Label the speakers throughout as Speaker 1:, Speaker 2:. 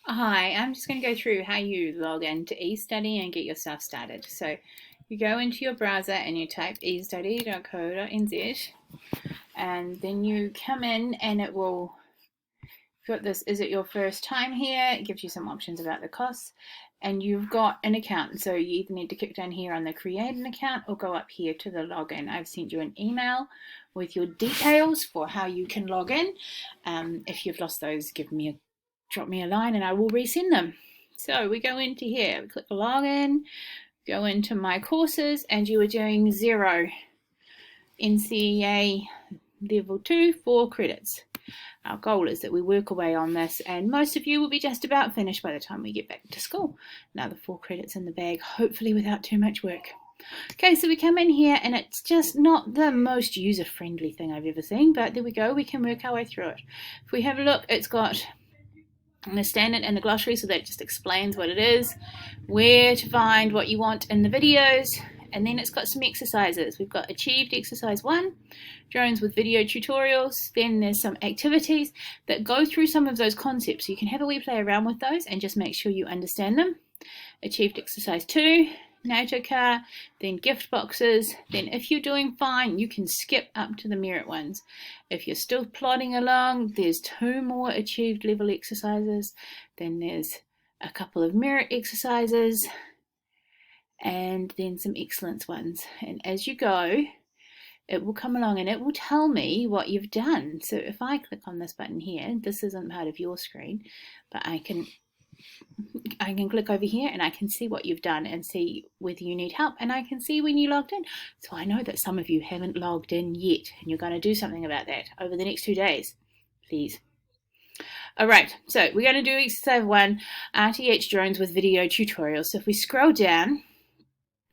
Speaker 1: Hi, I'm just going to go through how you log into eStudee and get yourself started. So you go into your browser and you type eStudee.co.nz, and then you come in and it will got this, is it your first time here? It gives you some options about the costs, and you've got an account. So you either need to click down here on the create an account or go up here to the login. I've sent you an email with your details for how you can log in. If you've lost those, drop me a line and I will resend them. So we go into here, we click login, go into my courses, and you are doing 0 NCEA level 2 4 credits. Our goal is that we work away on this, and most of you will be just about finished by the time we get back to school. Another 4 credits in the bag, hopefully without too much work. Okay, so we come in here and it's just not the most user-friendly thing I've ever seen, but there we go, we can work our way through it. If we have a look, it's got the standard and the glossary, so that just explains what it is, where to find what you want in the videos, and then it's got some exercises. We've got achieved exercise 1, drones with video tutorials. Then there's some activities that go through some of those concepts, so you can have a wee play around with those and just make sure you understand them. Achieved exercise 2, NATO car, then gift boxes. Then if you're doing fine, you can skip up to the merit ones. If you're still plodding along, there's 2 more achieved level exercises. Then there's a couple of merit exercises, and then some excellence ones. And as you go, it will come along and it will tell me what you've done. So if I click on this button here, this isn't part of your screen, but I can click over here and I can see what you've done and see whether you need help, and I can see when you logged in. So I know that some of you haven't logged in yet, and you're going to do something about that over the next 2 days, please. All right, so we're going to do exercise 1, RTH drones with video tutorials. So if we scroll down,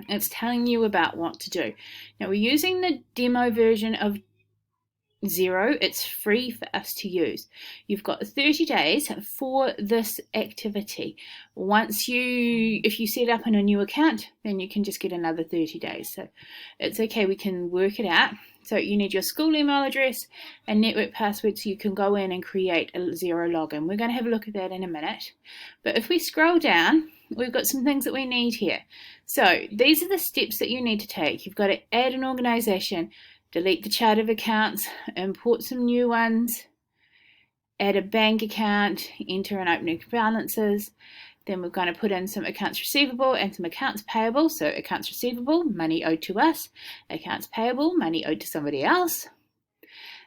Speaker 1: it's telling you about what to do. Now we're using the demo version of 0. It's free for us to use. You've got 30 days for this activity. If you set up in a new account, then you can just get another 30 days. So it's okay, we can work it out. So you need your school email address and network password so you can go in and create a 0 login. We're going to have a look at that in a minute. But if we scroll down, we've got some things that we need here. So these are the steps that you need to take. You've got to add an organization, delete the chart of accounts, import some new ones, add a bank account, enter and opening balances. Then we're going to put in some accounts receivable and some accounts payable. So accounts receivable, money owed to us. Accounts payable, money owed to somebody else.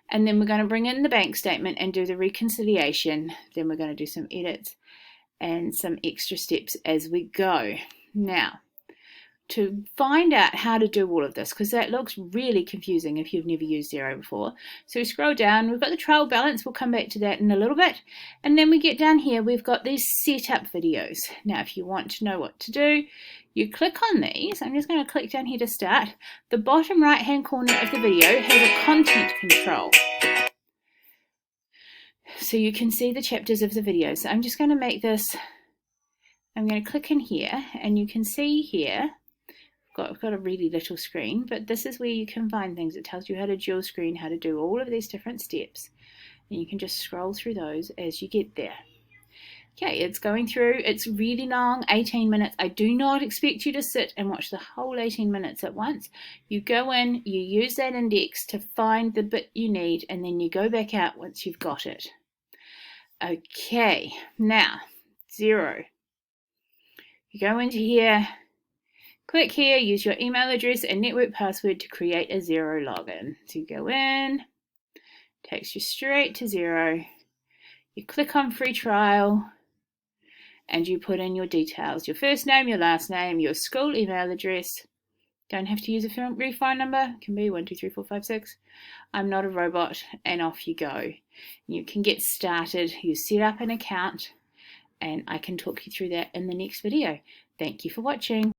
Speaker 1: And then we're going to bring in the bank statement and do the reconciliation. Then we're going to do some edits and some extra steps as we go. Now, to find out how to do all of this, because that looks really confusing if you've never used 0 before. So we scroll down, we've got the trial balance, we'll come back to that in a little bit. And then we get down here, we've got these setup videos. Now if you want to know what to do, you click on these. I'm just going to click down here to start. The bottom right hand corner of the video has a content control, so you can see the chapters of the video. So I'm just going to make this, I'm going to click in here, and you can see here I've got a really little screen, but this is where you can find things. It tells you how to dual screen, how to do all of these different steps, and you can just scroll through those as you get there. Okay, it's going through. It's really long, 18 minutes. I do not expect you to sit and watch the whole 18 minutes at once. You go in, you use that index to find the bit you need, and then you go back out once you've got it. Okay, now 0. You go into here, click here, use your email address and network password to create a 0 login. So you go in, takes you straight to 0. You click on free trial and you put in your details, your first name, your last name, your school email address. Don't have to use a free phone number, it can be 123456. I'm not a robot, and off you go. You can get started, you set up an account, and I can talk you through that in the next video. Thank you for watching.